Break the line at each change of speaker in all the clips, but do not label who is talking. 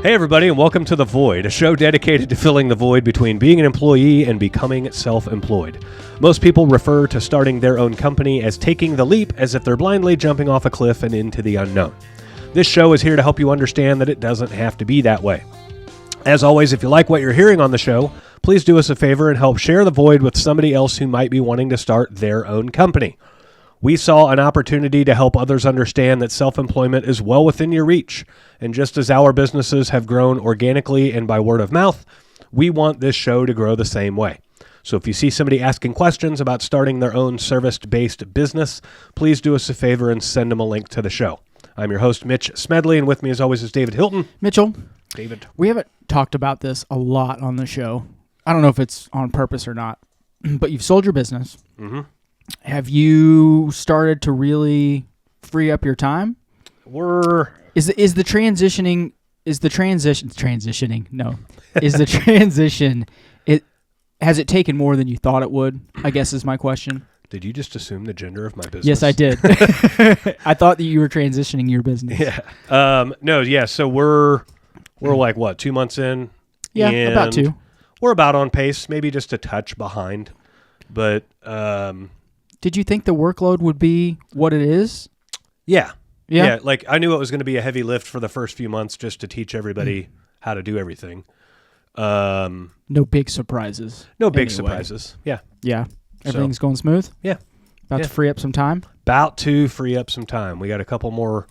Hey everybody, and welcome to The Void, a show dedicated to filling the void between being an employee and becoming self-employed. Most people refer to starting their own company as taking the leap, as if they're blindly jumping off a cliff and into the unknown. This show is here to help you understand that it doesn't have to be that way. As always, if you like what you're hearing on the show, please do us a favor and help share The Void with somebody else who might be wanting to start their own company. We saw an opportunity to help others understand that self-employment is well within your reach. And just as our businesses have grown organically and by word of mouth, we want this show to grow the same way. So if you see somebody asking questions about starting their own service-based business, please do us a favor and send them a link to the show. I'm your host, Mitch Smedley, and with me as always is David Hilton.
Mitchell.
David.
We haven't talked about this a lot on the show. I don't know if it's on purpose or not, but you've sold your business. Mm-hmm. Have you started to really free up your time? Is the transition has it taken more than you thought it would? I guess is my question.
Did you just assume the gender of my business?
Yes, I did. I thought that you were transitioning your business.
Yeah. No, yeah, so we're like what, 2 months in?
Yeah, about 2.
We're about on pace, maybe just a touch behind. But
did you think the workload would be what it is?
Yeah. Like I knew it was going to be a heavy lift for the first few months just to teach everybody how to do everything.
No big surprises.
Surprises. Yeah.
Everything's going smooth?
Yeah.
About to free up some time?
About to free up some time. We got a couple more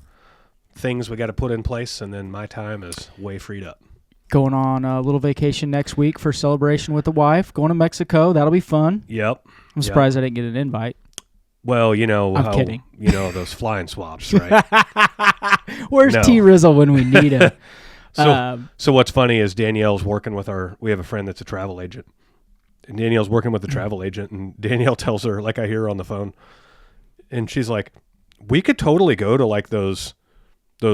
things we got to put in place, and then my time is way freed up.
Going on a little vacation next week for celebration with the wife. Going to Mexico. That'll be fun.
Yep.
I'm surprised I didn't get an invite.
Well, you know
I'm kidding.
You know those flying swaps, right?
Where's T-Rizzle when we need him?
So what's funny is Danielle's working with we have a friend that's a travel agent. And Danielle's working with the travel agent, and Danielle tells her, like I hear her on the phone, and she's like, we could totally go to like those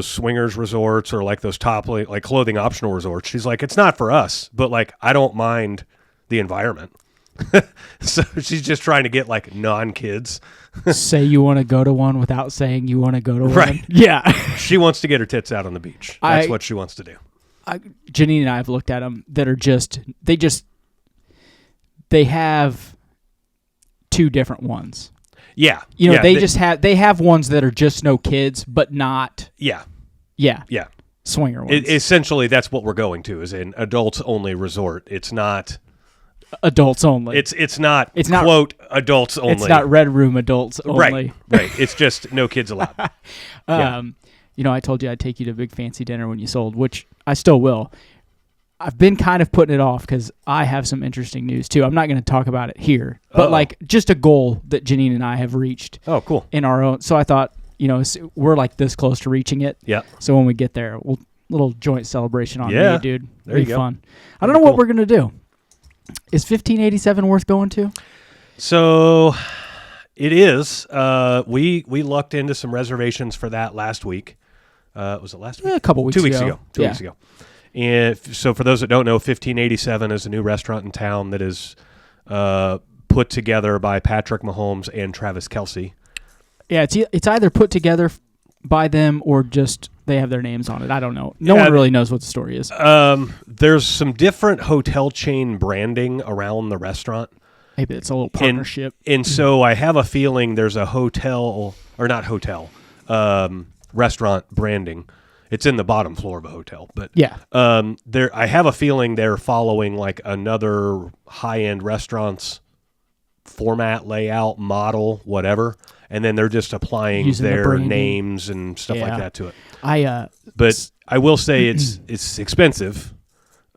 swingers resorts or like those top like clothing optional resorts. She's like, it's not for us, but like I don't mind the environment. So she's just trying to get like non-kids.
Say you want to go to one without saying you want to go to
right.
one. Yeah.
She wants to get her tits out on the beach. That's what she wants to do.
Janine and I have looked at them that are they have 2 different ones.
Yeah.
You know, they have ones that are just no kids, but not.
Yeah.
Swinger ones.
Essentially, that's what we're going to, is an adults only resort. It's not
adults only.
It's not quote adults only.
It's not red room adults only.
Right. It's just no kids allowed.
You know, I told you I'd take you to a big fancy dinner when you sold, which I still will. I've been kind of putting it off because I have some interesting news too. I'm not going to talk about it here, but like just a goal that Janine and I have reached. Oh, cool. In our own. So I thought, you know, we're like this close to reaching it. Yeah. So when we get there, little joint celebration on me, dude.
There you go.
Fun. I don't know what we're going to do. Is 1587 worth going to?
So it is. We lucked into some reservations for that last week. Was it last week?
A couple weeks ago.
2 weeks ago. 2 weeks ago. And so for those that don't know, 1587 is a new restaurant in town that is put together by Patrick Mahomes and Travis Kelce. Yeah,
it's either put together by them or just they have their names on it. I don't know. No one really knows what the story is.
There's some different hotel chain branding around the restaurant.
Maybe it's a little partnership.
And so I have a feeling there's a restaurant branding. It's in the bottom floor of a hotel, but I have a feeling they're following like another high-end restaurant's format, layout, model, whatever, and then they're just applying their names and stuff like that to it. But I will say it's expensive.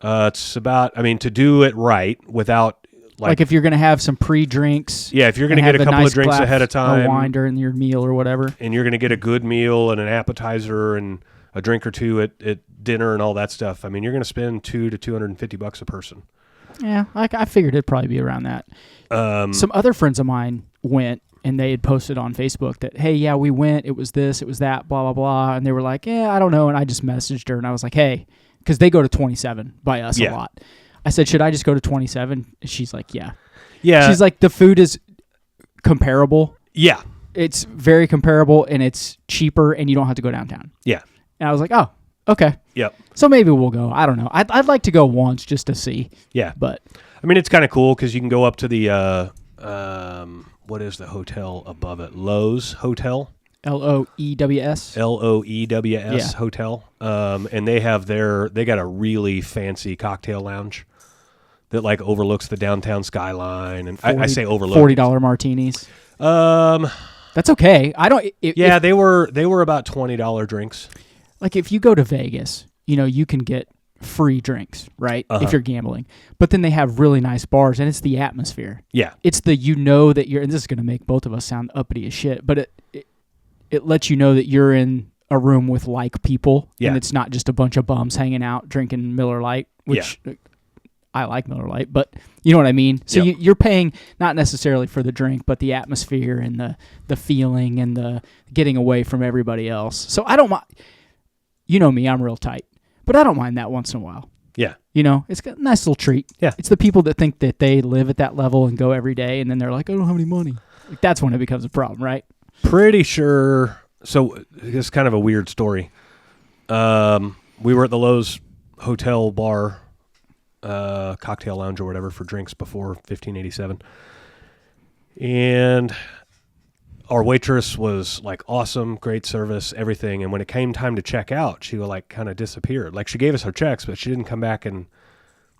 It's about, to do it right without
like if you're going to have some pre-drinks.
Yeah, if you're going to get a couple of drinks ahead of time,
or wine during your meal or whatever,
and you're going to get a good meal and an appetizer and a drink or two at dinner and all that stuff. You're going to spend $200 to $250 a person.
Yeah, I figured it'd probably be around that. Some other friends of mine went, and they had posted on Facebook that, hey, yeah, we went. It was this, it was that, blah, blah, blah. And they were like, I don't know. And I just messaged her, and I was like, hey, because they go to 27 by us a lot. I said, should I just go to 27? And she's like, yeah. Yeah. She's like, the food is comparable. Yeah. It's very comparable, and it's cheaper, and you don't have to go downtown. Yeah. And I was like, oh, Okay.
Yep.
So maybe we'll go. I don't know. I'd like to go once just to see.
Yeah.
But
I mean, it's kind of cool because you can go up to the what is the hotel above it? Lowe's Hotel.
Loews.
Loews Hotel. And they got a really fancy cocktail lounge that like overlooks the downtown skyline. And I say overlook.
$40 martinis. That's okay. I don't.
They were about $20 drinks.
Like if you go to Vegas, you can get free drinks, right? If you're gambling. But then they have really nice bars, and it's the atmosphere.
Yeah.
It's that you're, and this is going to make both of us sound uppity as shit, but it lets you know that you're in a room with like people, and it's not just a bunch of bums hanging out drinking Miller Lite, which I like Miller Lite, but you know what I mean? So you're paying not necessarily for the drink, but the atmosphere and the feeling and the getting away from everybody else. So I don't mind. You know me, I'm real tight. But I don't mind that once in a while.
Yeah.
It's a nice little treat. Yeah. It's the people that think that they live at that level and go every day, and then they're like, I don't have any money. Like, that's when it becomes a problem, right?
Pretty sure. So it's kind of a weird story. We were at the Lowe's Hotel bar, cocktail lounge or whatever for drinks before 1587. And our waitress was like awesome, great service, everything. And when it came time to check out, she like kind of disappeared. Like she gave us our checks, but she didn't come back and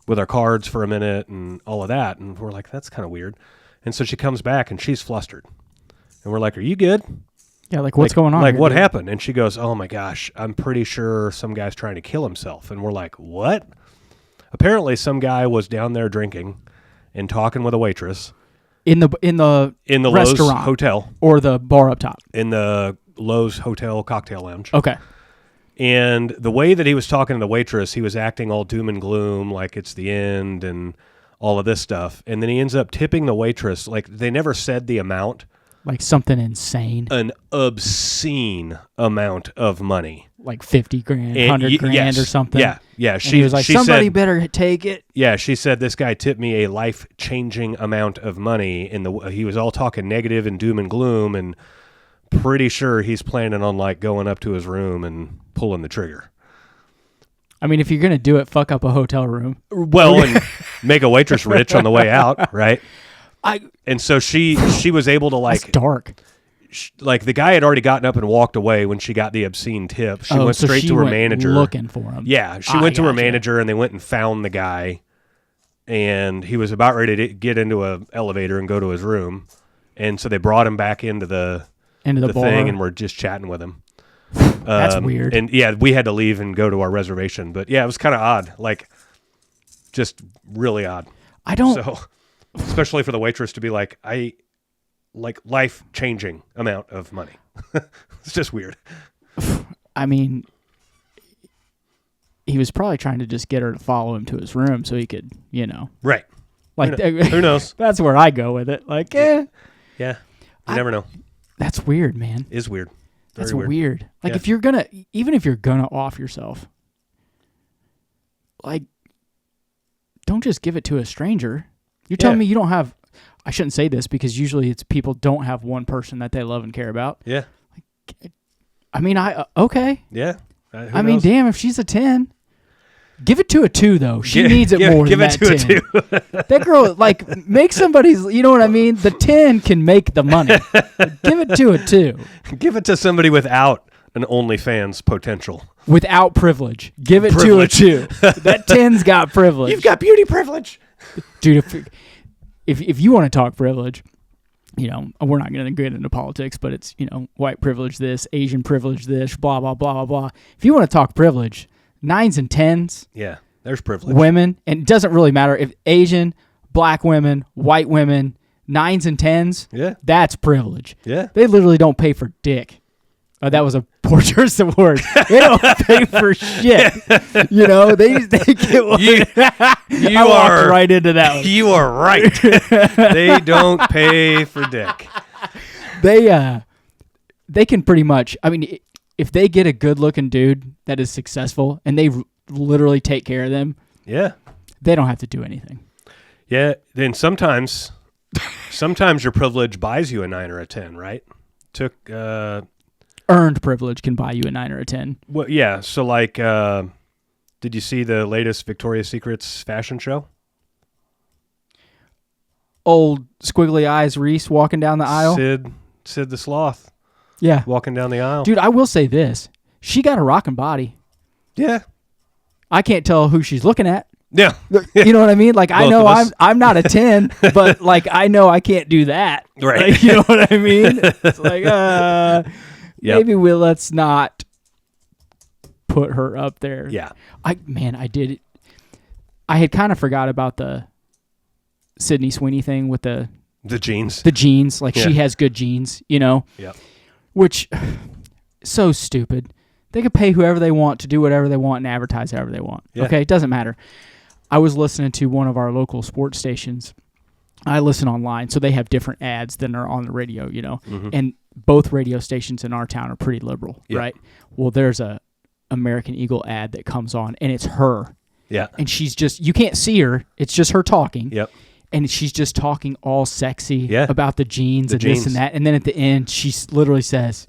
with our cards for a minute and all of that. And we're like, that's kind of weird. And so she comes back and she's flustered. And we're like, are you good?
Yeah, like what's going on?
Like
here,
what
dude?
happened? And she goes, oh my gosh, I'm pretty sure some guy's trying to kill himself. And we're like, what? Apparently some guy was down there drinking and talking with a waitress. In the
restaurant
Lowe's Hotel.
Or the bar up top?
In the Lowe's Hotel cocktail lounge.
Okay.
And the way that he was talking to the waitress, he was acting all doom and gloom, like it's the end and all of this stuff. And then he ends up tipping the waitress. Like they never said the amount.
Like something insane.
An obscene amount of money.
Like 50 grand, 100 grand or something.
Yeah, yeah.
She was like, somebody better take it.
Yeah, she said this guy tipped me a life-changing amount of money. He was all talking negative and doom and gloom, and pretty sure he's planning on like going up to his room and pulling the trigger.
I mean, if you're going to do it, fuck up a hotel room.
Well, and make a waitress rich on the way out, right? And so she was able to like...
That's dark.
Like the guy had already gotten up and walked away when she got the obscene tip. She went straight to her manager.
Looking for him.
Yeah, she went to her manager and they went and found the guy. And he was about ready to get into an elevator and go to his room. And so they brought him back into the
bar
thing and we're just chatting with him.
That's weird.
And yeah, we had to leave and go to our reservation. But yeah, it was kind of odd. Like, just really odd. So, especially for the waitress to be like, life-changing amount of money. It's just weird.
I mean, he was probably trying to just get her to follow him to his room so he could,
Right.
Like
who knows?
That's where I go with it. Like,
Yeah. You never know.
That's weird, man.
It is weird.
That's weird. Like if you're gonna off yourself, like, don't just give it to a stranger. You're telling me you don't have. I shouldn't say this because usually it's people don't have one person that they love and care about.
Yeah.
I mean, okay.
Yeah.
I mean, damn, if she's a 10, give it to a 2, though. She needs it more than that 10. Give it to a 2. That girl, like, make somebody's, you know what I mean? The 10 can make the money. Give it to a 2.
Give it to somebody without an OnlyFans potential.
Without privilege. Give it to a 2. That 10's got privilege.
You've got beauty privilege.
Dude, if you want to talk privilege, we're not going to get into politics, but it's, white privilege this, Asian privilege this, blah, blah, blah, blah, blah. If you want to talk privilege, 9s and 10s.
Yeah, there's privilege.
Women, and it doesn't really matter if Asian, black women, white women, 9s and 10s.
Yeah.
That's privilege.
Yeah.
They literally don't pay for dick. That was a poor choice of words. They don't pay for shit. They get one. I walked right into that one.
You are right. They don't pay for dick.
They can pretty much, I mean, if they get a good-looking dude that is successful and they literally take care of them, they don't have to do anything.
Yeah, then sometimes your privilege buys you a 9 or a 10, right?
earned privilege can buy you a 9 or a 10.
Well, yeah. So, like, did you see the latest Victoria's Secret's fashion show?
Old squiggly eyes Reese walking down the aisle.
Sid the Sloth.
Yeah.
Walking down the aisle.
Dude, I will say this. She got a rocking body.
Yeah.
I can't tell who she's looking at.
Yeah.
You know what I mean? Like, I
Both
know
of us.
I'm not a 10, but, like, I know I can't do that.
Right.
Like, you know what I mean? It's like, maybe let's not put her up there.
Yeah.
I did it. I had kind of forgot about the Sydney Sweeney thing with the
jeans.
The jeans. Like,
Yeah.
she has good jeans, you know?
Yep.
Which, so stupid. They could pay whoever they want to do whatever they want and advertise however they want.
Yeah.
Okay? It doesn't matter. I was listening to one of our local sports stations. I listen online, so they have different ads than are on the radio, you know?
Mm-hmm.
And both radio stations in our town are pretty liberal,
Yep.
right? Well, there's a American Eagle ad that comes on, and it's her.
Yeah.
And she's just, you can't see her. It's just her talking.
Yep.
And she's just talking all sexy
Yeah.
about the jeans and this and that. And then at the end, she literally says,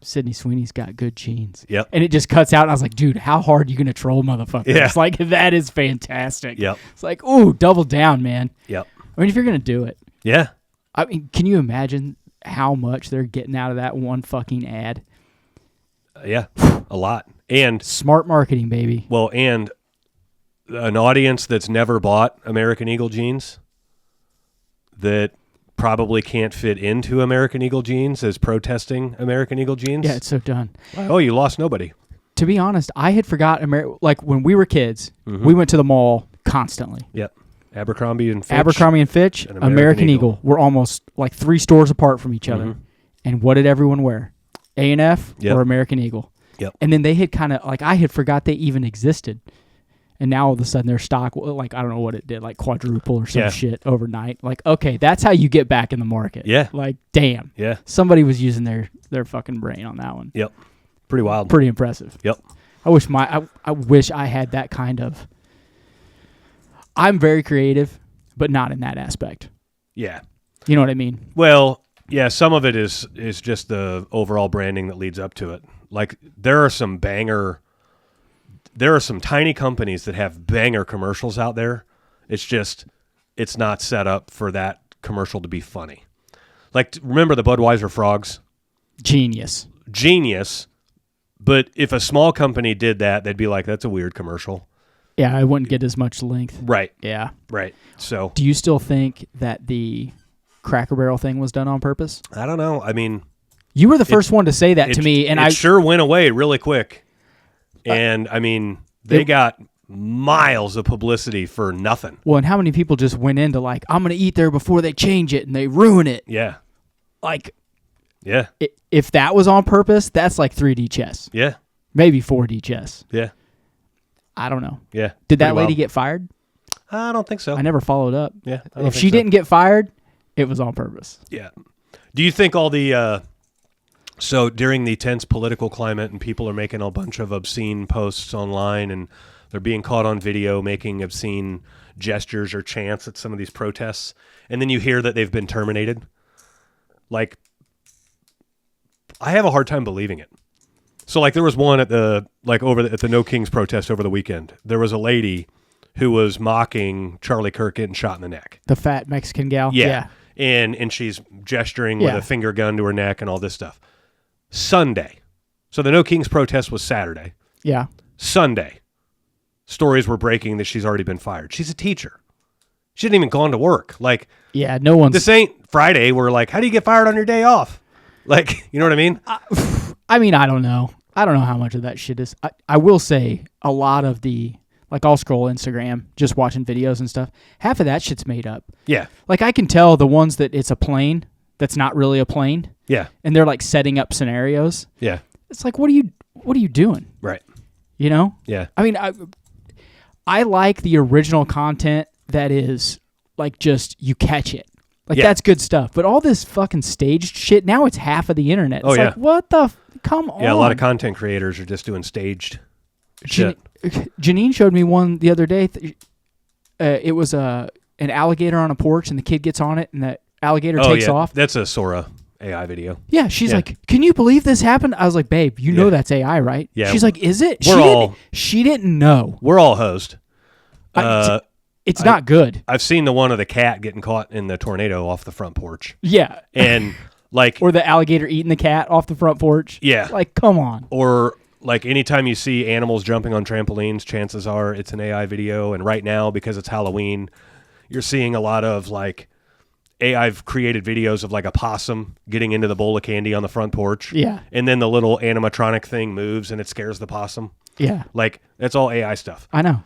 Sydney Sweeney's got good jeans.
Yep.
And it just cuts out. And I was like, dude, how hard are you going to troll motherfuckers?
Yeah.
Like, that is fantastic.
Yep.
It's like, ooh, double down, man.
Yep.
I mean, if you're going to do it.
Yeah.
I mean, can you imagine how much they're getting out of that one fucking ad?
Yeah. A lot. And
Smart marketing, baby.
well, and an audience that's never bought American Eagle jeans that probably can't fit into American Eagle jeans is protesting American Eagle jeans.
Yeah, it's so done.
Oh, you lost nobody.
To be honest, I had forgot like when we were kids, we went to the mall constantly.
Yep. Abercrombie and Fitch.
Abercrombie and Fitch,
and
American Eagle. We're almost like 3 stores apart from each other.
Mhm.
And what did everyone wear? A&F
Yep.
or American Eagle?
Yep.
And then they had kind of, like, I had forgot they even existed. And now all of a sudden their stock, like, I don't know what it did, like quadruple or some
Yeah.
shit overnight. Like, okay, that's how you get back in the market.
Yeah.
Like, damn.
Yeah.
Somebody was using their fucking brain on that one.
Yep. Pretty wild.
Pretty impressive.
Yep.
I wish I had that kind of. I'm very creative, but not in that aspect.
Yeah.
You know what I mean?
Well, yeah, some of it is just the overall branding that leads up to it. Like, there are some tiny companies that have banger commercials out there. It's not set up for that commercial to be funny. Like, remember the Budweiser frogs?
Genius.
But if a small company did that, they'd be like, that's a weird commercial.
Yeah, I wouldn't get as much length.
Right.
Yeah.
Right. So,
Do you still think that the Cracker Barrel thing was done on purpose?
I don't know. I mean,
You were the first one to say that to me, and
it
I
sure went away really quick. And I mean, they got miles of publicity for nothing.
Well, and how many people just went into like, I'm going to eat there before they change it, and they ruin it?
Yeah.
Like,
Yeah.
if that was on purpose, that's like 3D chess.
Yeah.
Maybe 4D chess.
Yeah.
I don't know.
Yeah.
Did that
Pretty
lady
wild.
get fired?
I don't think so.
I never followed up.
Yeah. I don't
If
think
she
so.
didn't get fired, it was on purpose.
Yeah. Do you think all the so during the tense political climate and people are making a bunch of obscene posts online and they're being caught on video making obscene gestures or chants at some of these protests, and then you hear that they've been terminated? Like, I have a hard time believing it. So, like, there was one at the at the No Kings protest over the weekend. There was a lady who was mocking Charlie Kirk getting shot in the neck.
The fat Mexican gal?
Yeah. And she's gesturing with a finger gun to her neck and all this stuff. Sunday. So the No Kings protest was Saturday.
Yeah.
Sunday. Stories were breaking that she's already been fired. She's a teacher. She hadn't even gone to work. Like,
Yeah, no one's...
this ain't Friday. We're like, how do you get fired on your day off? Like, you know what I mean?
I mean, I don't know. I don't know how much of that shit is. I will say a lot of the... Like, I'll scroll Instagram, just watching videos and stuff. Half of that shit's made up.
Yeah.
Like, I can tell the ones that it's a plane that's not really a plane.
Yeah.
And they're, like, setting up scenarios.
Yeah.
It's like, what are you doing?
Right.
You know?
Yeah.
I mean, I like the original content that is, like, just you catch it. Like, that's good stuff. But all this fucking staged shit, now it's half of the internet. It's like, what the... Come on.
Yeah, a lot of content creators are just doing staged shit.
Janine showed me one the other day. It was an alligator on a porch, and the kid gets on it, and the alligator takes off.
That's a Sora AI video.
Yeah, she's like, "Can you believe this happened?" I was like, "Babe, you know that's AI, right?"
Yeah.
She's like, "Is it?" She didn't know.
We're all hosed.
It's not good.
I've seen the one of the cat getting caught in the tornado off the front porch.
Yeah.
And like,
or the alligator eating the cat off the front porch.
Yeah.
Like, come on.
Or like anytime you see animals jumping on trampolines, chances are it's an AI video. And right now, because it's Halloween, you're seeing a lot of like AI've created videos of like a possum getting into the bowl of candy on the front porch.
Yeah.
And then the little animatronic thing moves and it scares the possum.
Yeah.
Like, that's all AI stuff.
I know.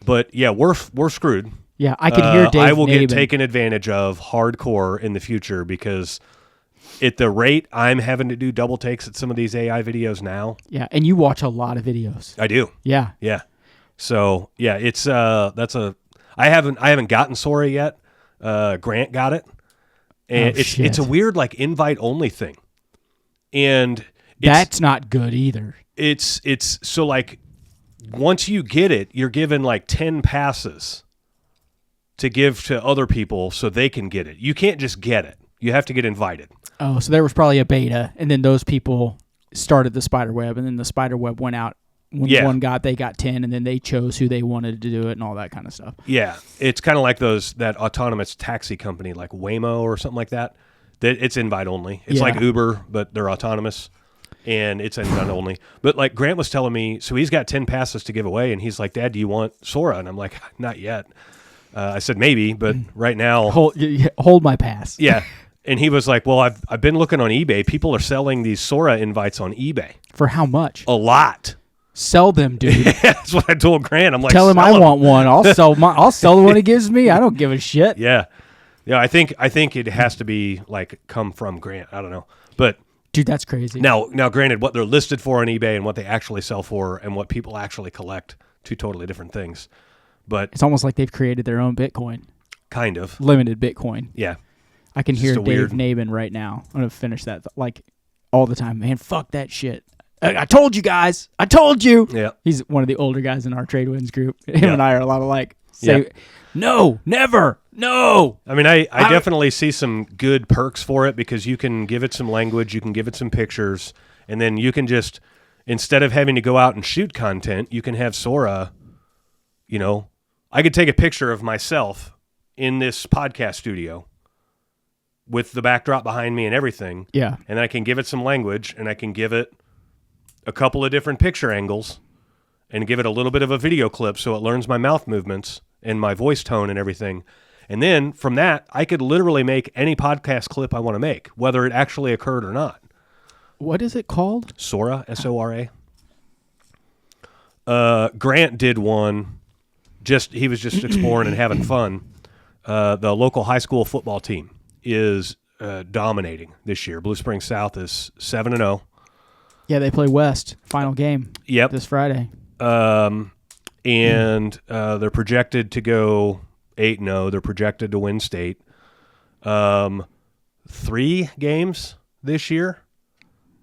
But yeah, we're screwed.
Yeah, I could hear Dave
I will
Nabin.
get taken advantage of hardcore in the future because at the rate I'm having to do double takes at some of these AI videos now.
Yeah, and you watch a lot of videos.
I do.
Yeah.
Yeah. So yeah, it's I haven't gotten Sora yet. Grant got it. And it's a weird like invite only thing. And
that's not good either.
It's so like once you get it, you're given like 10 passes to give to other people so they can get it. You can't just get it. You have to get invited.
Oh, so there was probably a beta, and then those people started the spider web, and then the spider web went out. When one they got 10, and then they chose who they wanted to do it and all that kind of stuff. Yeah,
it's kind of like that autonomous taxi company like Waymo or something like that. That it's invite only. It's like Uber, but they're autonomous. And it's invite only. But like Grant was telling me, so he's got 10 passes to give away, and he's like, "Dad, do you want Sora?" And I'm like, "Not yet." I said maybe, but right now,
hold my pass.
Yeah, and he was like, "Well, I've been looking on eBay. People are selling these Sora invites on eBay
for how much?
A lot.
Sell them, dude."
That's what I told Grant. I'm like,
tell him I want one. I'll sell the one he gives me. I don't give a shit.
Yeah. I think it has to be like come from Grant. I don't know, but.
Dude, that's crazy.
Now, granted, what they're listed for on eBay and what they actually sell for and what people actually collect, two totally different things. But
it's almost like they've created their own Bitcoin.
Kind of.
Limited Bitcoin.
Yeah.
I can hear Dave Nabin right now. I'm going to finish that like all the time. Man, fuck that shit. I told you guys. I told you.
Yeah.
He's one of the older guys in our Tradewinds group. Him and I are a lot alike. No, never. No.
I mean, I definitely see some good perks for it because you can give it some language, you can give it some pictures, and then you can just, instead of having to go out and shoot content, you can have Sora, I could take a picture of myself in this podcast studio with the backdrop behind me and everything.
Yeah.
And I can give it some language, and I can give it a couple of different picture angles and give it a little bit of a video clip so it learns my mouth movements and my voice tone and everything. And then from that, I could literally make any podcast clip I want to make, whether it actually occurred or not.
What is it called?
Sora, S-O-R-A. Grant did one. He was just exploring and having fun. The local high school football team is dominating this year. Blue Springs South is 7-0.
Yeah, they play West. Final game.
Yep.
This Friday.
And they're projected to go 8-0. They're projected to win state. 3 games this year.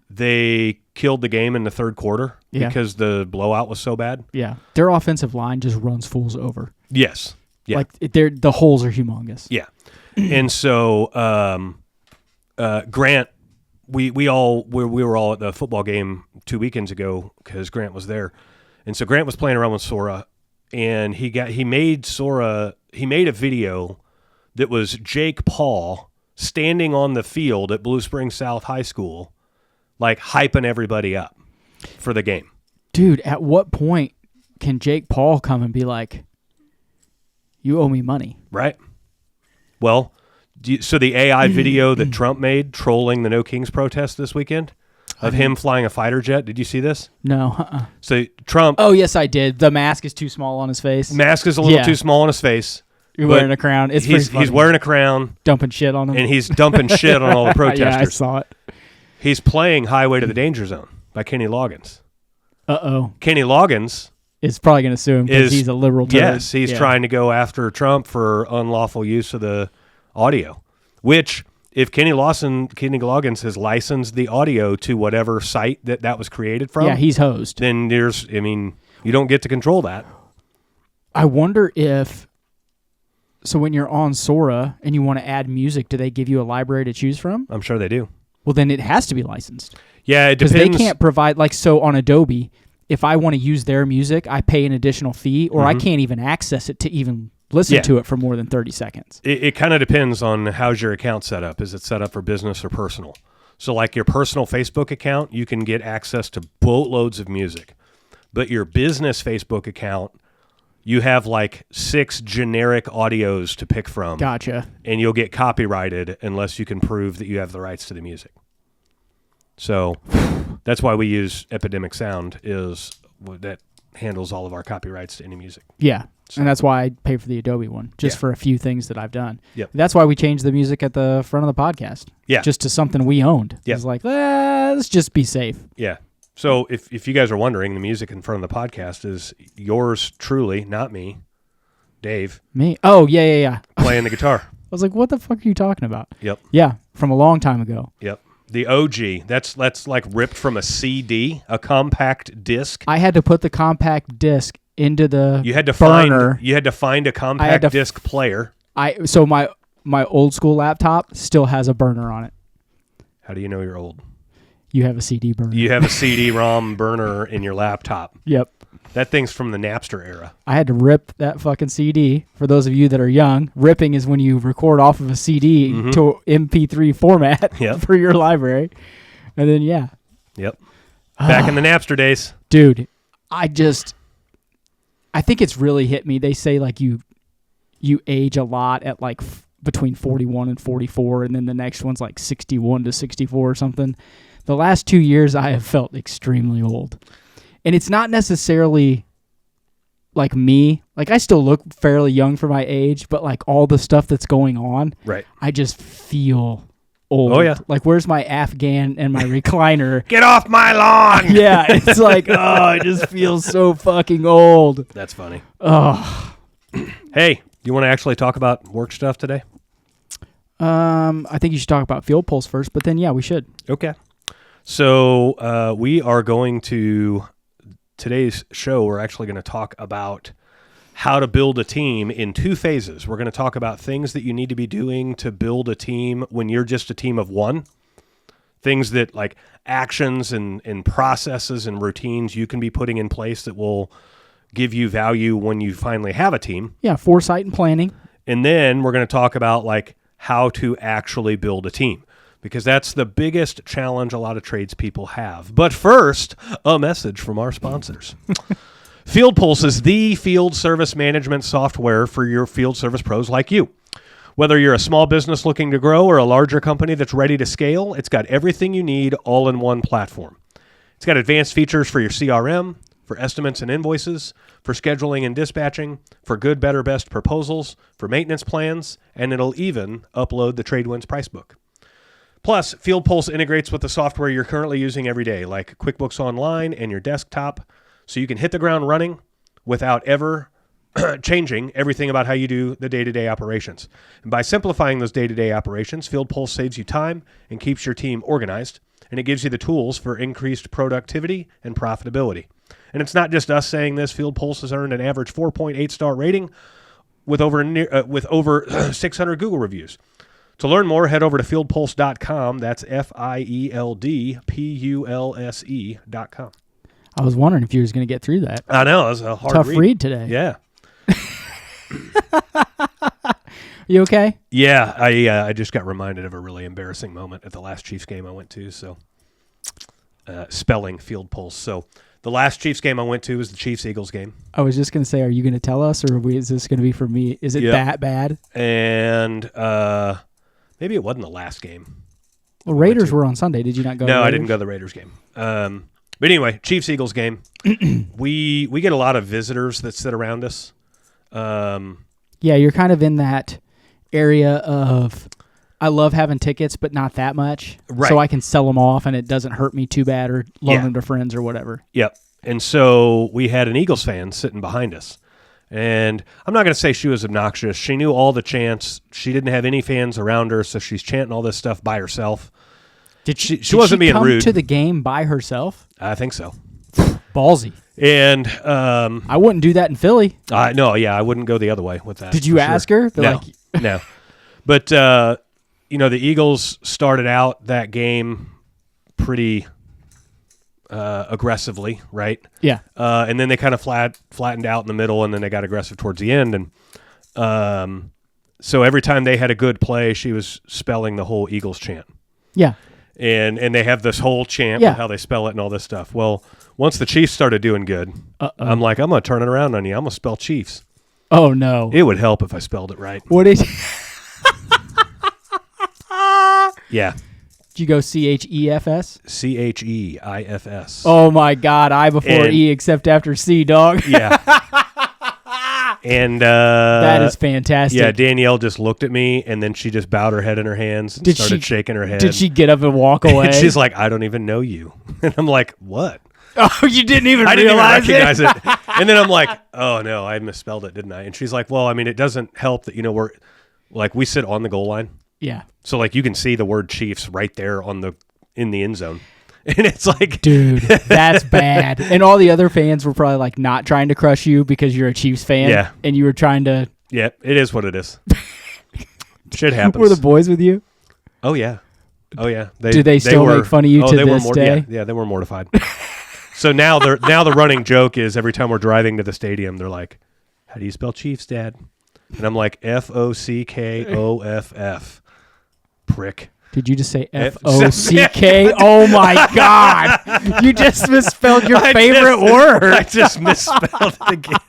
They killed the game in the third quarter because the blowout was so bad.
Yeah. Their offensive line just runs fools over.
Yes. Yeah.
Like the holes are humongous.
Yeah. And so Grant, we were all at the football game 2 weekends ago because Grant was there. And so Grant was playing around with Sora, and he made a video that was Jake Paul standing on the field at Blue Springs South High School, like hyping everybody up for the game.
Dude, at what point can Jake Paul come and be like, "You owe me money"?
Right. Well, so the AI video that Trump made trolling the No Kings protest this weekend of him flying a fighter jet. Did you see this?
No.
So Trump.
Oh, yes, I did. The mask is too small on his face.
Mask is a little too small on his face.
You're wearing a crown. He's
wearing a crown.
Dumping shit on him.
And he's dumping shit on all the protesters.
Yeah, I saw it.
He's playing Highway to the Danger Zone by Kenny Loggins.
Uh-oh.
Kenny Loggins
is probably going to sue him because he's a liberal turd.
Yes, he's trying to go after Trump for unlawful use of the audio, which if Kenny Loggins has licensed the audio to whatever site that was created from.
Yeah, he's hosed.
Then you don't get to control that.
I wonder if So when you're on Sora and you want to add music, do they give you a library to choose from?
I'm sure they do.
Well, then it has to be licensed.
Yeah, it depends.
Because they can't provide, like, so on Adobe, if I want to use their music, I pay an additional fee, or I can't even access it to even listen to it for more than 30 seconds.
It kind of depends on how's your account set up. Is it set up for business or personal? So like your personal Facebook account, you can get access to boatloads of music. But your business Facebook account, you have like 6 generic audios to pick from.
Gotcha.
And you'll get copyrighted unless you can prove that you have the rights to the music. So that's why we use Epidemic Sound, is that handles all of our copyrights to any music.
Yeah. So. And that's why I pay for the Adobe one, just for a few things that I've done.
Yep.
That's why we changed the music at the front of the podcast.
Yeah.
Just to something we owned.
Yeah.
It's like, let's just be safe.
Yeah. So if you guys are wondering, the music in front of the podcast is yours truly, not me, Dave.
Me? Oh, yeah.
Playing the guitar.
I was like, what the fuck are you talking about?
Yep.
Yeah, from a long time ago.
Yep. The OG. That's like ripped from a CD, a compact disc.
I had to put the compact disc into the
You had to
burner.
find a compact disc player.
So my old school laptop still has a burner on it.
How do you know you're old?
You have a CD burner.
You have a CD-ROM burner in your laptop.
Yep.
That thing's from the Napster era.
I had to rip that fucking CD. For those of you that are young, ripping is when you record off of a CD to MP3 format for your library. And then,
Yep. Back in the Napster days.
Dude, I think it's really hit me. They say like you age a lot at like between 41 and 44, and then the next one's like 61 to 64 or something. The last 2 years, I have felt extremely old. And it's not necessarily like me. Like, I still look fairly young for my age, but like all the stuff that's going on,
right?
I just feel old.
Oh, yeah.
Like, where's my Afghan and my recliner?
Get off my lawn!
Yeah, it's like, I just feel so fucking old.
That's funny.
Oh.
Hey, you want to actually talk about work stuff today?
I think you should talk about Field Pulse first, but then, we should.
Okay. So we are going to, today's show, we're actually going to talk about how to build a team in 2 phases. We're going to talk about things that you need to be doing to build a team when you're just a team of one. Things that, like, actions and processes and routines you can be putting in place that will give you value when you finally have a team.
Yeah, foresight and planning. And
then we're going to talk about, like, how to actually build a team, because that's the biggest challenge a lot of tradespeople have. But first, a message from our sponsors. Field Pulse is the field service management software for your field service pros like you. Whether you're a small business looking to grow or a larger company that's ready to scale, it's got everything you need all in one platform. It's got advanced features for your CRM, for estimates and invoices, for scheduling and dispatching, for good, better, best proposals, for maintenance plans, and it'll even upload the TradeWinds price book. Plus, Field Pulse integrates with the software you're currently using every day, like QuickBooks Online and your desktop, so you can hit the ground running without ever changing everything about how you do the day-to-day operations. And by simplifying those day-to-day operations, Field Pulse saves you time and keeps your team organized, and it gives you the tools for increased productivity and profitability. And it's not just us saying this. Field Pulse has earned an average 4.8 star rating with over 600 Google reviews. To learn more, head over to fieldpulse.com. That's FIELDPULSE.com.
I was wondering if you was going to get through that.
I know. It was a hard
tough read today.
Yeah.
You okay?
Yeah. I just got reminded of a really embarrassing moment at the last Chiefs game I went to. So, spelling Field Pulse. So, the last Chiefs game I went to was the Chiefs-Eagles game.
I was just going to say, are you going to tell us, or is this going to be for me? Is it that bad?
And maybe it wasn't the last game.
Well, Raiders were on Sunday. Did you not go?
No, I didn't go to the Raiders game. But anyway, Chiefs-Eagles game. We get a lot of visitors that sit around us.
Yeah, you're kind of in that area of, I love having tickets, but not that much.
Right.
So I can sell them off, and it doesn't hurt me too bad, or loan them to friends or whatever.
Yep. And so we had an Eagles fan sitting behind us. And I'm not going to say she was obnoxious. She knew all the chants. She didn't have any fans around her, so she's chanting all this stuff by herself.
Did she
wasn't being rude.
Come to the game by herself?
I think so.
Ballsy.
And
I wouldn't do that in Philly.
no, yeah, I wouldn't go the other way with that.
Did you ask her?
No, no. But you know, the Eagles started out that game pretty aggressively, right?
Yeah.
And then they kind of flattened out in the middle, and then they got aggressive towards the end. And so every time they had a good play, she was spelling the whole Eagles chant.
Yeah.
And they have this whole chant
Yeah.
with how they spell it and all this stuff. Well, once the Chiefs started doing good, I'm like, I'm going to turn it around on you. I'm going to spell Chiefs.
Oh, no.
It would help if I spelled it right.
What is...
Yeah.
Did you go CHEFS?
CHEIFS.
Oh, my God. I before E except after C, dog.
Yeah. And
that is fantastic.
Yeah, Danielle just looked at me, and then she just bowed her head in her hands and started shaking her head.
Did she get up and walk away?
And she's like, I don't even know you. And I'm like, what?
Oh, you didn't even
I
realize
didn't even recognize it. And then I'm like, oh, no, I misspelled it, didn't I? And she's like, well, I mean, it doesn't help that, you know, we sit on the goal line.
Yeah.
So, like, you can see the word Chiefs right there in the end zone. And it's like,
dude, that's bad. And all the other fans were probably like not trying to crush you because you're a Chiefs fan.
Yeah.
And you were trying to.
Yeah, it is what it is. Shit happens.
Were the boys with you?
Oh, yeah. Oh, yeah.
Do they still make fun of you to this day?
Yeah, they were mortified. So now the running joke is every time we're driving to the stadium, they're like, how do you spell Chiefs, Dad? And I'm like, F-O-C-K-O-F-F. Prick.
Did you just say F-O-C-K? Oh, my God. You just misspelled your favorite word.
I just misspelled it again.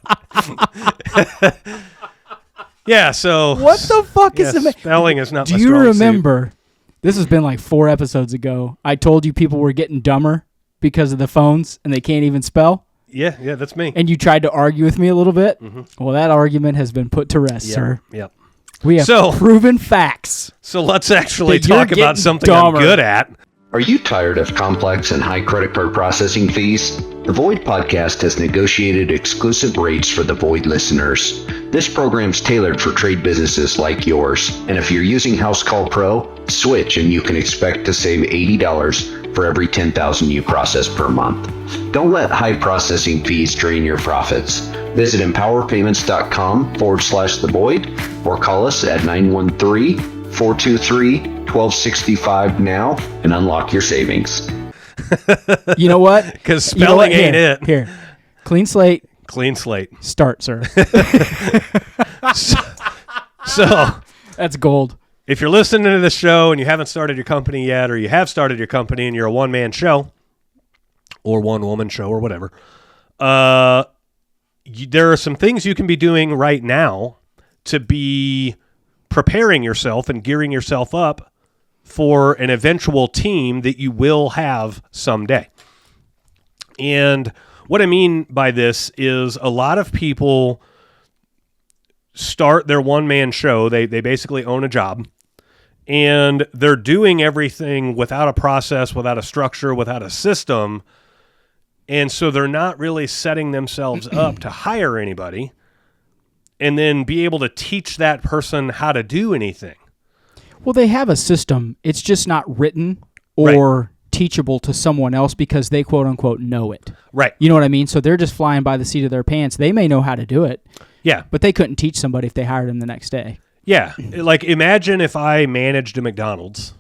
Yeah, so.
What the fuck is the
spelling is not my
strong suit. Do you remember,
suit.
This has been like 4 episodes ago, I told you people were getting dumber because of the phones and they can't even spell?
Yeah, that's me.
And you tried to argue with me a little bit? Mm-hmm. Well, that argument has been put to rest, sir.
Yep.
We have proven facts.
So let's actually talk about something I'm good at.
Are you tired of complex and high credit card processing fees? The Void Podcast has negotiated exclusive rates for the Void listeners. This program's tailored for trade businesses like yours. And if you're using House Call Pro, switch and you can expect to save $80 for every 10,000 you process per month. Don't let high processing fees drain your profits. Visit empowerpayments.com/the void or call us at 913-423-1265 now and unlock your savings.
You know what?
Because spelling ain't it.
Here. Clean slate.
Clean slate.
Start, sir.
So
that's gold.
If you're listening to this show and you haven't started your company yet, or you have started your company and you're a one-man show or one-woman show or whatever, there are some things you can be doing right now to be preparing yourself and gearing yourself up for an eventual team that you will have someday. And what I mean by this is a lot of people start their one-man show. They basically own a job, and they're doing everything without a process, without a structure, without a system. And so they're not really setting themselves up to hire anybody and then be able to teach that person how to do anything.
Well, they have a system. It's just not written or teachable to someone else because they quote unquote know it.
Right.
You know what I mean? So they're just flying by the seat of their pants. They may know how to do it.
Yeah.
But they couldn't teach somebody if they hired them the next day.
Yeah. Like imagine if I managed a McDonald's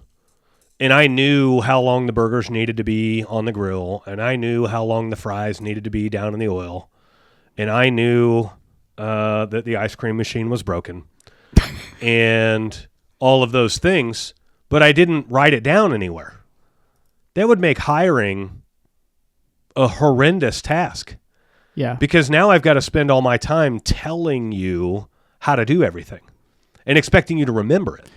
and I knew how long the burgers needed to be on the grill, and I knew how long the fries needed to be down in the oil, and I knew that the ice cream machine was broken, and all of those things, but I didn't write it down anywhere. That would make hiring a horrendous task.
Yeah.
Because now I've got to spend all my time telling you how to do everything and expecting you to remember it.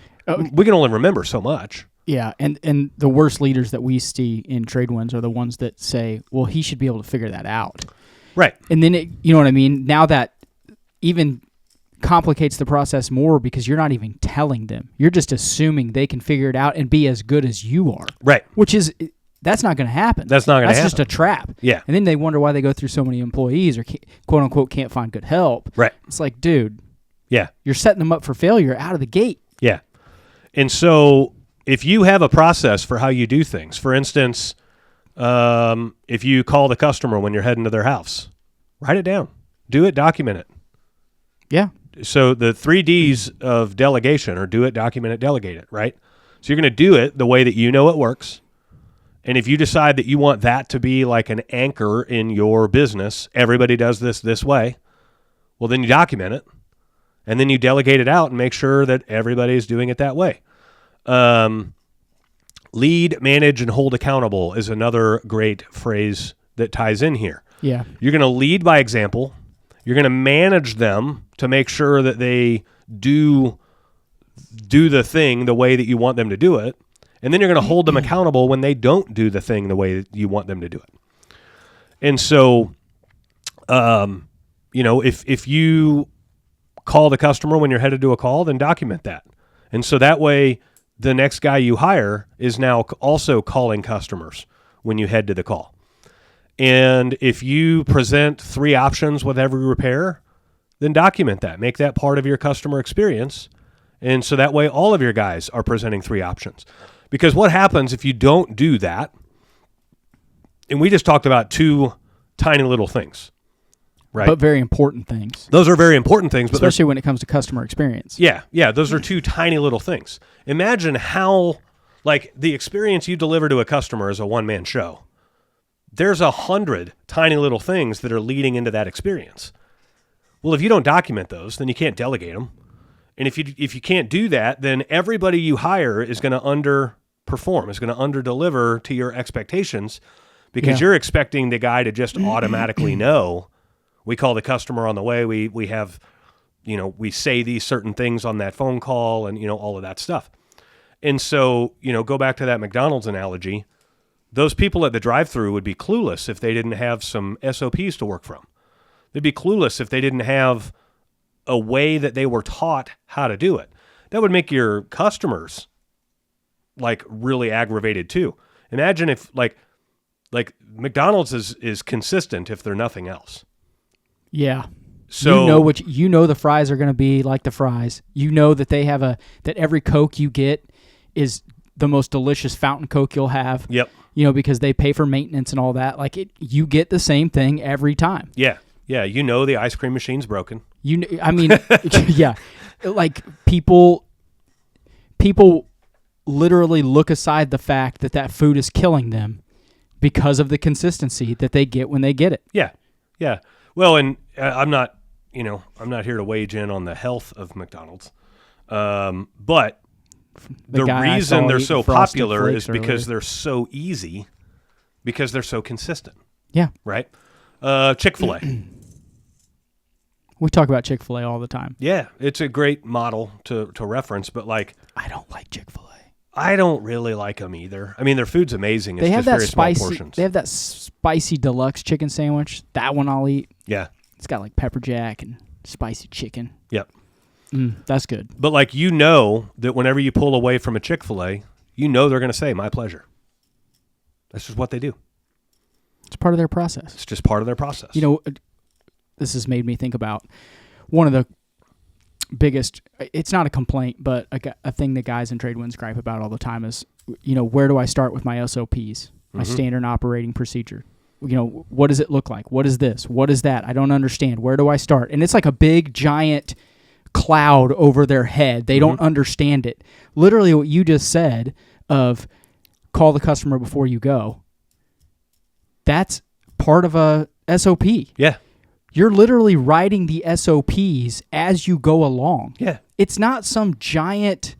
We can only remember so much.
Yeah, and the worst leaders that we see in trade winds are the ones that say, well, he should be able to figure that out.
Right.
And then, you know what I mean? Now that even complicates the process more because you're not even telling them. You're just assuming they can figure it out and be as good as you are.
Right.
Which is, that's not going to happen.
That's not going to happen.
That's just a trap.
Yeah.
And then they wonder why they go through so many employees or quote unquote can't find good help.
Right.
It's like, dude.
Yeah.
You're setting them up for failure out of the gate.
Yeah. And so if you have a process for how you do things, for instance, If you call the customer when you're heading to their house, write it down. Do it, document it.
Yeah.
So the 3 Ds of delegation are do it, document it, delegate it, right? So you're going to do it the way that you know it works. And if you decide that you want that to be like an anchor in your business, everybody does this way, well, then you document it. And then you delegate it out and make sure that everybody's doing it that way. Lead, manage, and hold accountable is another great phrase that ties in here.
Yeah.
You're going to lead by example. You're going to manage them to make sure that they do the thing the way that you want them to do it. And then you're going to hold them accountable when they don't do the thing the way that you want them to do it. And so, if you call the customer when you're headed to a call, then document that. And so that way, the next guy you hire is now also calling customers when you head to the call. And if you present 3 options with every repair, then document that. Make that part of your customer experience. And so that way, all of your guys are presenting 3 options. Because what happens if you don't do that? And we just talked about 2 tiny little things, right?
But very important things.
Those are very important things. But
especially when it comes to customer experience.
Yeah, those are 2 tiny little things. Imagine how, like, the experience you deliver to a customer is a one-man show. There's 100 tiny little things that are leading into that experience. Well, if you don't document those, then you can't delegate them. And if you can't do that, then everybody you hire is going to underperform, is going to underdeliver to your expectations because you're expecting the guy to just automatically know. We call the customer on the way. We have, we say these certain things on that phone call and, all of that stuff. And so, go back to that McDonald's analogy. Those people at the drive-thru would be clueless if they didn't have some SOPs to work from. They'd be clueless if they didn't have a way that they were taught how to do it. That would make your customers like really aggravated too. Imagine if like McDonald's is consistent if they're nothing else.
Yeah.
So
you know the fries are going to be like the fries. You know that they have that every Coke you get is the most delicious fountain Coke you'll have.
Yep.
Because they pay for maintenance and all that. You get the same thing every time.
Yeah. Yeah, the ice cream machine's broken.
Yeah. Like people literally look aside the fact that food is killing them because of the consistency that they get when they get it.
Yeah. Yeah. Well, and I'm not here to wage in on the health of McDonald's. But the reason they're so popular is because they're so easy, because they're so consistent.
Yeah.
Right? Chick-fil-A.
We talk about Chick-fil-A all the time.
Yeah, it's a great model to reference, but
I don't like Chick-fil-A.
I don't really like them either. I mean, their food's amazing. It's
they have
just
that
very
spicy,
small portions.
They have that spicy deluxe chicken sandwich. That one I'll eat.
Yeah.
It's got like pepper jack and spicy chicken.
Yep.
That's good.
But that whenever you pull away from a Chick-fil-A, they're going to say, "My pleasure." That's just what they do.
It's part of their process.
It's just part of their process.
This has made me think about one of the biggest, it's not a complaint, but a thing that guys in trade winds gripe about all the time is, where do I start with my SOPs, my standard operating procedure? What does it look like? What is this? What is that? I don't understand. Where do I start? And it's like a big, giant cloud over their head. They don't understand it. Literally what you just said of call the customer before you go, that's part of a SOP.
Yeah.
You're literally writing the SOPs as you go along.
Yeah.
It's not some giant,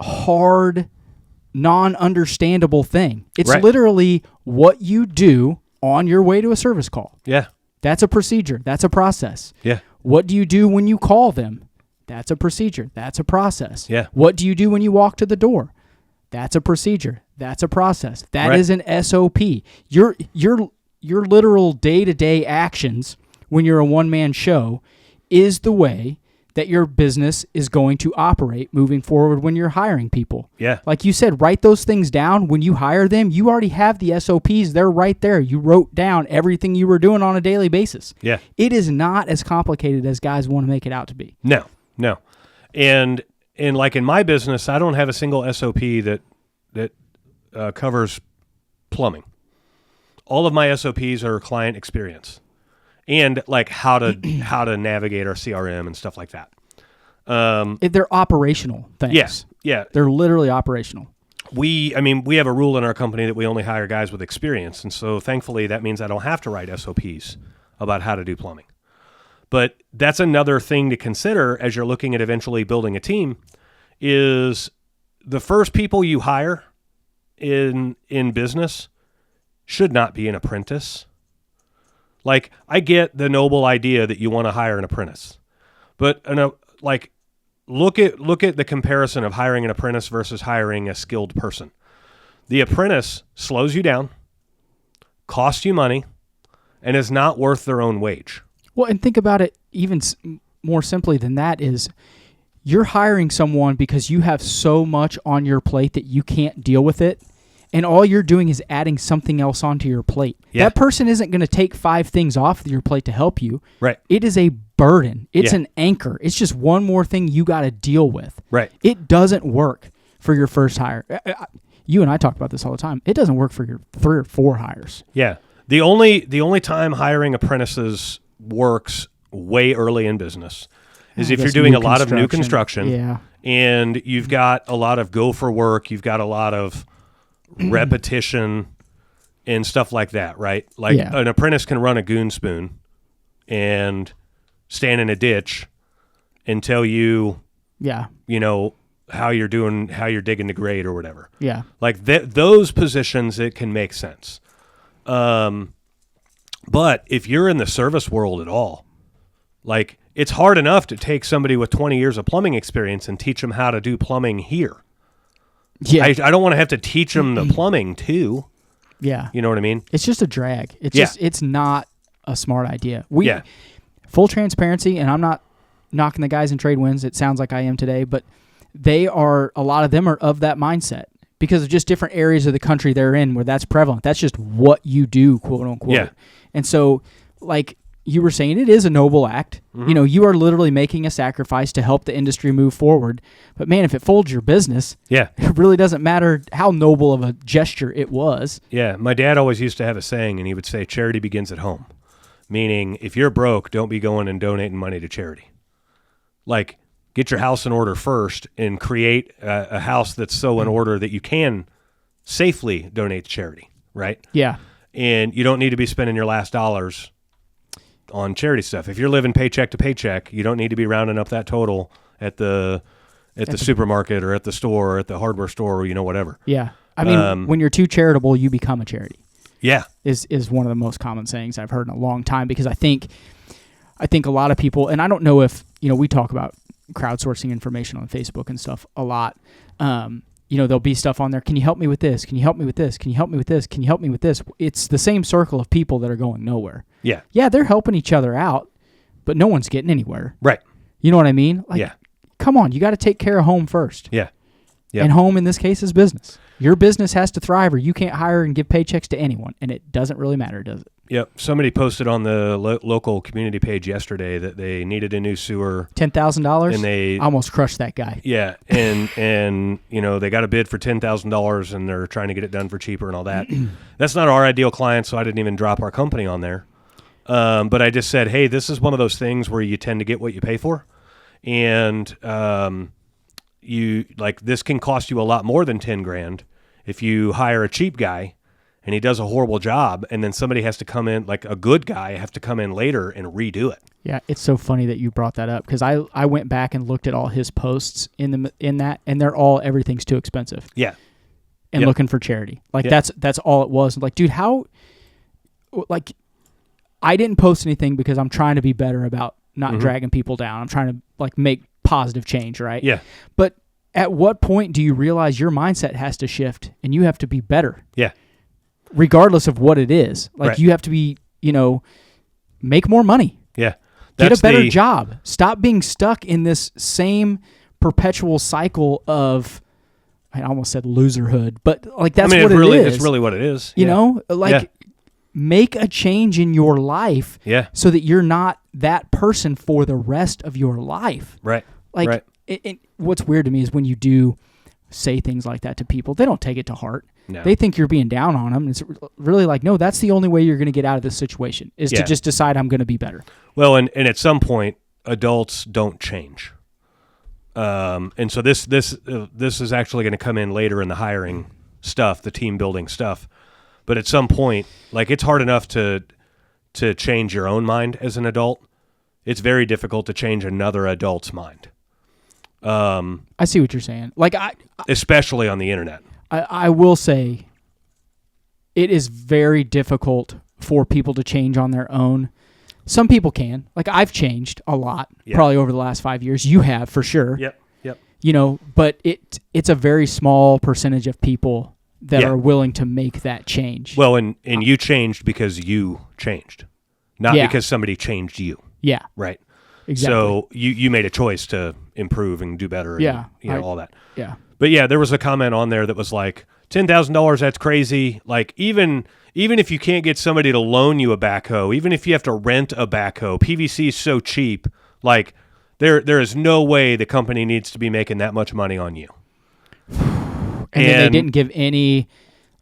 hard, non-understandable thing. It's literally what you do on your way to a service call.
Yeah.
That's a procedure. That's a process.
Yeah.
What do you do when you call them? That's a procedure. That's a process.
Yeah.
What do you do when you walk to the door? That's a procedure. That's a process. That is an SOP. Your literal day-to-day actions when you're a one-man show is the way that your business is going to operate moving forward when you're hiring people.
Yeah.
Like you said, write those things down. When you hire them, you already have the SOPs. They're right there. You wrote down everything you were doing on a daily basis.
Yeah.
It is not as complicated as guys want to make it out to be.
No. And like in my business, I don't have a single SOP that covers plumbing. All of my SOPs are client experience and like how to navigate our CRM and stuff like that.
They're operational things.
Yes. Yeah.
They're literally operational.
We have a rule in our company that we only hire guys with experience. And so thankfully that means I don't have to write SOPs about how to do plumbing. But that's another thing to consider as you're looking at eventually building a team is the first people you hire in business should not be an apprentice. Like, I get the noble idea that you want to hire an apprentice, but look at the comparison of hiring an apprentice versus hiring a skilled person. The apprentice slows you down, costs you money, and is not worth their own wage.
Well, and think about it even more simply than that is you're hiring someone because you have so much on your plate that you can't deal with it, and all you're doing is adding something else onto your plate. Yeah. That person isn't going to take 5 things off of your plate to help you.
Right.
It is a burden. It's an anchor. It's just one more thing you got to deal with.
Right.
It doesn't work for your first hire. You and I talk about this all the time. It doesn't work for your 3 or 4 hires.
Yeah. The only time hiring apprentices works way early in business is if you're doing a lot of new construction and you've got a lot of gopher work, you've got a lot of repetition and stuff like that, right? Like an apprentice can run a goon spoon and stand in a ditch and tell you, you know, how you're digging the grade or whatever.
Yeah.
Like those positions, it can make sense. But if you're in the service world at all, like it's hard enough to take somebody with 20 years of plumbing experience and teach them how to do plumbing here. Yeah. I don't want to have to teach them the plumbing too.
Yeah.
You know what I mean?
It's just a drag. It's not a smart idea. Full transparency, and I'm not knocking the guys in trade winds. It sounds like I am today, but a lot of them are of that mindset because of just different areas of the country they're in where that's prevalent. That's just what you do, quote unquote. Yeah. And so, like you were saying, it is a noble act. Mm-hmm. You know, you are literally making a sacrifice to help the industry move forward. But man, if it folds your business, it really doesn't matter how noble of a gesture it was.
Yeah. My dad always used to have a saying, and he would say, charity begins at home. Meaning, if you're broke, don't be going and donating money to charity. Like, get your house in order first and create a house that's so in order that you can safely donate to charity, right?
Yeah.
And you don't need to be spending your last dollars on charity stuff. If you're living paycheck to paycheck, you don't need to be rounding up that total at the supermarket or at the store or at the hardware store or, you know, whatever.
Yeah. I mean, when you're too charitable, you become a charity.
Yeah.
Is one of the most common sayings I've heard in a long time because I think a lot of people, and I don't know if, you know, we talk about crowdsourcing information on Facebook and stuff a lot. You know, there'll be stuff on there. Can you help me with this? Can you help me with this? Can you help me with this? Can you help me with this? It's the same circle of people that are going nowhere.
Yeah.
Yeah, they're helping each other out, but no one's getting anywhere.
Right.
You know what I mean? Like, come on, you got to take care of home first.
Yeah.
Yep. And home in this case is business. Your business has to thrive or you can't hire and give paychecks to anyone, and it doesn't really matter, does it?
Yep. Somebody posted on the local community page yesterday that they needed a new sewer.
$10,000?
And they
almost crushed that guy.
Yeah. And you know, they got a bid for $10,000 and they're trying to get it done for cheaper and all that. That's not our ideal client, so I didn't even drop our company on there. But I just said, hey, this is one of those things where you tend to get what you pay for. And this can cost you a lot more than $10,000 if you hire a cheap guy and he does a horrible job, and then somebody has to come in, like a good guy, have to come in later and redo it.
Yeah, it's so funny that you brought that up because I went back and looked at all his posts in that, and they're all everything's too expensive.
Yeah,
and looking for charity. Like that's all it was. Like, dude, how? Like, I didn't post anything because I'm trying to be better about not dragging people down. I'm trying to like make positive change, right?
Yeah.
But at what point do you realize your mindset has to shift and you have to be better?
Yeah.
Regardless of what it is. Like you have to be, you know, make more money.
Yeah.
Get a better job. Stop being stuck in this same perpetual cycle of, I almost said loserhood, but like that's what it is.
It's really what it is.
You know, like make a change in your life so that you're not that person for the rest of your life.
Right.
Like what's weird to me is when you do say things like that to people, they don't take it to heart.
No.
They think you're being down on them. It's really like, no, that's the only way you're going to get out of this situation is to just decide I'm going to be better.
Well, and at some point, adults don't change. And so this is actually going to come in later in the hiring stuff, the team building stuff. But at some point, like it's hard enough to change your own mind as an adult. It's very difficult to change another adult's mind.
I see what you're saying. Like
especially on the internet.
I will say it is very difficult for people to change on their own. Some people can. Like I've changed a lot probably over the last 5 years. You have for sure.
Yep.
You know, but it's a very small percentage of people that are willing to make that change.
Well, and you changed because you changed, not because somebody changed you.
Yeah.
Right.
Exactly.
So you made a choice to improve and do better. And, all that.
Yeah.
But yeah, there was a comment on there that was like $10,000. That's crazy. Like even if you can't get somebody to loan you a backhoe, even if you have to rent a backhoe, PVC is so cheap. Like there is no way the company needs to be making that much money on you.
And then they didn't give any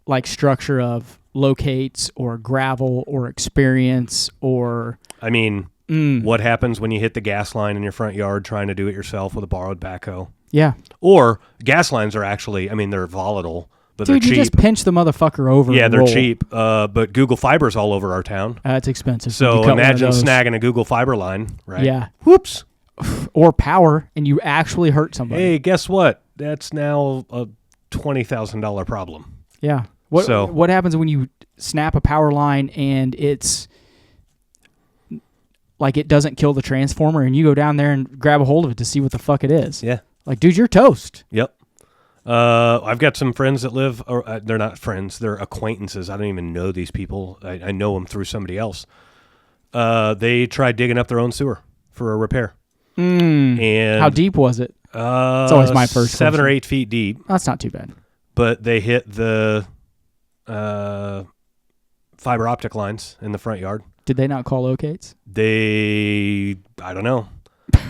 like structure of locates or gravel or experience or.
I mean, what happens when you hit the gas line in your front yard trying to do it yourself with a borrowed backhoe?
Yeah.
Or gas lines are actually, I mean, they're volatile, but they're cheap.
Dude, you just pinch the motherfucker over.
Yeah,
and
they're
roll.
cheap. But Google Fiber's all over our town.
That's expensive.
So imagine snagging a Google Fiber line, right?
Yeah.
Whoops.
Or power, and you actually hurt somebody.
Hey, guess what? That's now a $20,000 problem.
Yeah. What happens when you snap a power line and it's like it doesn't kill the transformer and you go down there and grab a hold of it to see what the fuck it is?
Yeah.
Like, dude, you're toast.
Yep. I've got some friends that live, or they're not friends, they're acquaintances. I don't even know these people. I know them through somebody else. They tried digging up their own sewer for a repair. And
how deep was it? It's always my first
7
question.
or 8 feet deep.
That's not too bad.
But they hit the fiber optic lines in the front yard.
Did they not call locates?
I don't know.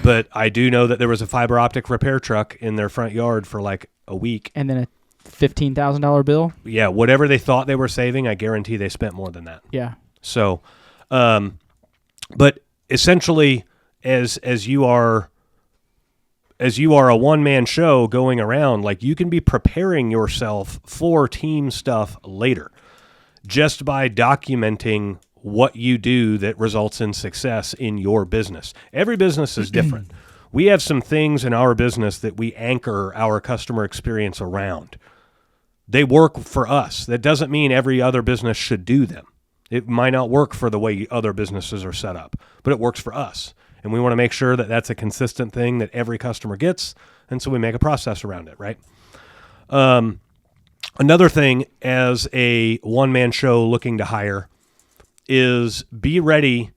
But I do know that there was a fiber optic repair truck in their front yard for like a week.
And then a $15,000 bill?
Yeah, whatever they thought they were saving, I guarantee they spent more than that.
Yeah.
So, but essentially, as you are a one-man show going around, like you can be preparing yourself for team stuff later just by documenting what you do that results in success in your business. Every business is different. We have some things in our business that we anchor our customer experience around. They work for us. That doesn't mean every other business should do them. It might not work for the way other businesses are set up, but it works for us. And we want to make sure that that's a consistent thing that every customer gets. And so we make a process around it, right? Another thing as a one-man show looking to hire is be ready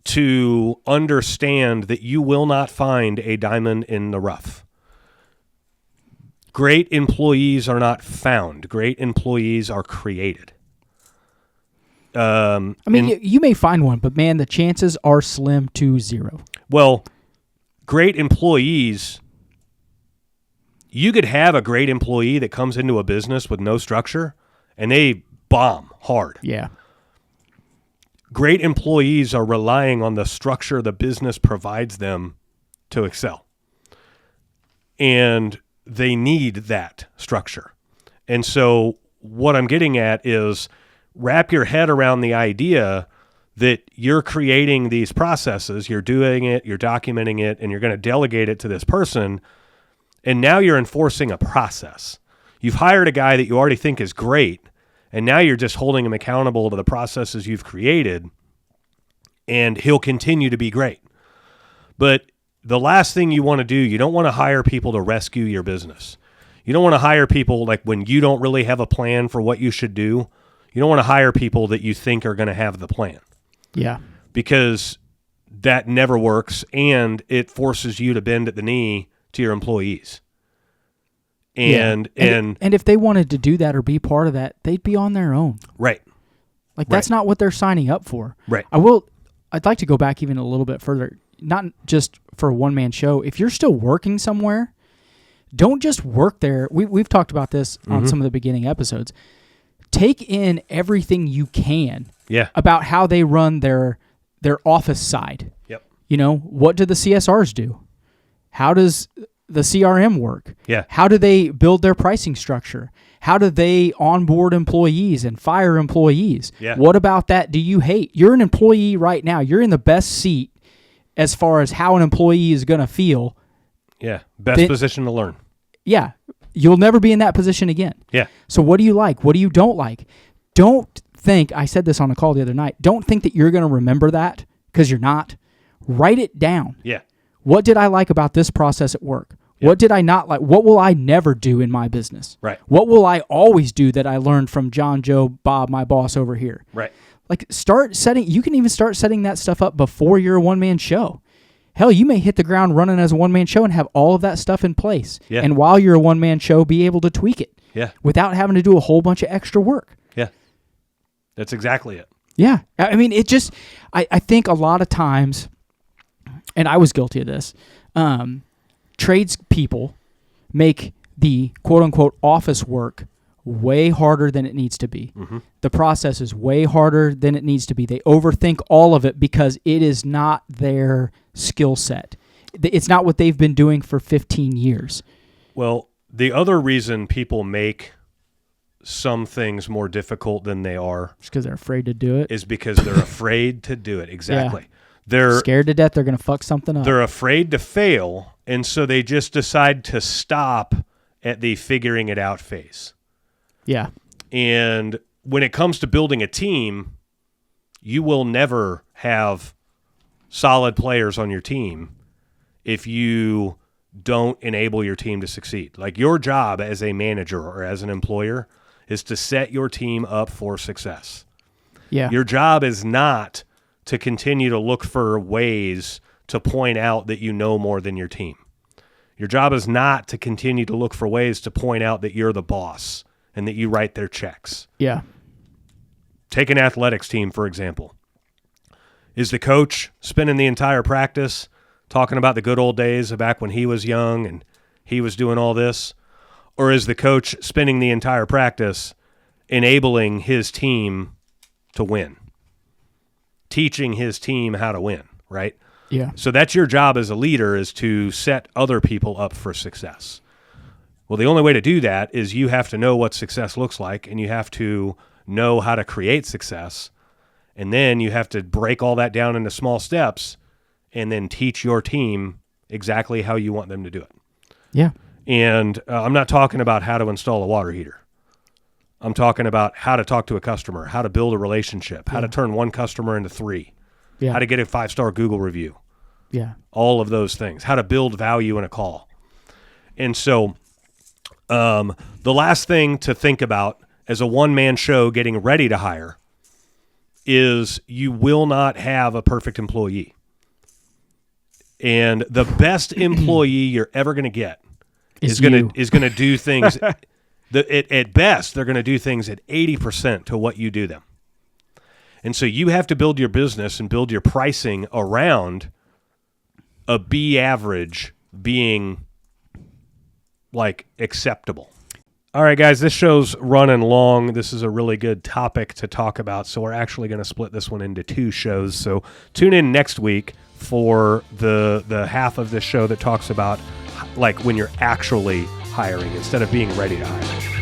to understand that you will not find a diamond in the rough. Great employees are not found. Great employees are created.
You may find one, but man, the chances are slim to zero.
Well, great employees, you could have a great employee that comes into a business with no structure and they bomb hard.
Yeah.
Great employees are relying on the structure the business provides them to excel. And they need that structure. And so what I'm getting at is wrap your head around the idea that you're creating these processes, you're doing it, you're documenting it, and you're going to delegate it to this person. And now you're enforcing a process. You've hired a guy that you already think is great, and now you're just holding him accountable to the processes you've created, and he'll continue to be great. But the last thing you want to do, you don't want to hire people to rescue your business. You don't want to hire people like when you don't really have a plan for what you should do. You don't want to hire people that you think are going to have the plan.
Yeah.
Because that never works, and it forces you to bend at the knee to your employees. And
if they wanted to do that or be part of that, they'd be on their own.
Right.
Like that's not what they're signing up for.
Right.
I'd like to go back even a little bit further, not just for a one-man show. If you're still working somewhere, Don't just work there. We've talked about this on some of the beginning episodes. Take in everything you can about how they run their office side.
Yep.
You know, what do the CSRs do? How does the CRM work?
Yeah.
How do they build their pricing structure? How do they onboard employees and fire employees?
Yeah.
What about that do you hate? You're an employee right now. You're in the best seat as far as how an employee is going to feel.
Yeah. Best position to learn.
Yeah. You'll never be in that position again.
Yeah.
So what do you like? What do you don't like? Don't think, I said this on a call the other night, don't think that you're going to remember that, because you're not. Write it down.
Yeah.
What did I like about this process at work? What did I not like? What will I never do in my business?
Right.
What will I always do that I learned from John, Joe, Bob, my boss over here?
Right.
Like, you can even start setting that stuff up before you're a one-man show. Hell, you may hit the ground running as a one-man show and have all of that stuff in place.
Yeah.
And while you're a one-man show, be able to tweak it.
Yeah.
Without having to do a whole bunch of extra work.
Yeah. That's exactly it.
Yeah. I mean, it just, I think a lot of times, and I was guilty of this, tradespeople make the quote-unquote office work way harder than it needs to be.
Mm-hmm.
The process is way harder than it needs to be. They overthink all of it because it is not their skill set. It's not what they've been doing for 15 years.
Well, the other reason people make some things more difficult than they are
Just because they're afraid to do it.
is because they're afraid to do it. Exactly.
Yeah.
They're
scared to death they're going to fuck something up.
They're afraid to fail, and so they just decide to stop at the figuring it out phase.
Yeah.
And when it comes to building a team, you will never have solid players on your team if you don't enable your team to succeed. Like, your job as a manager or as an employer is to set your team up for success.
Yeah.
Your job is not to continue to look for ways to point out that you know more than your team. Your job is not to continue to look for ways to point out that you're the boss and that you write their checks.
Yeah.
Take an athletics team, for example. Is the coach spending the entire practice talking about the good old days of back when he was young and he was doing all this? Or is the coach spending the entire practice enabling his team to win? Teaching his team how to win, right?
Yeah.
So that's your job as a leader, is to set other people up for success. Well, the only way to do that is you have to know what success looks like, and you have to know how to create success. And then you have to break all that down into small steps and then teach your team exactly how you want them to do it.
Yeah.
And I'm not talking about how to install a water heater. I'm talking about how to talk to a customer, how to build a relationship, how to turn one customer into 3, how to get a 5-star Google review.
Yeah.
All of those things, how to build value in a call. And so the last thing to think about as a one-man show getting ready to hire is you will not have a perfect employee. And the best employee you're ever going to get is going to do things at best, they're going to do things at 80% to what you do them. And so you have to build your business and build your pricing around a B average being like acceptable. All right, guys, this show's running long. This is a really good topic to talk about, so we're actually going to split this one into 2 shows. So tune in next week for the half of this show that talks about like when you're actually hiring instead of being ready to hire.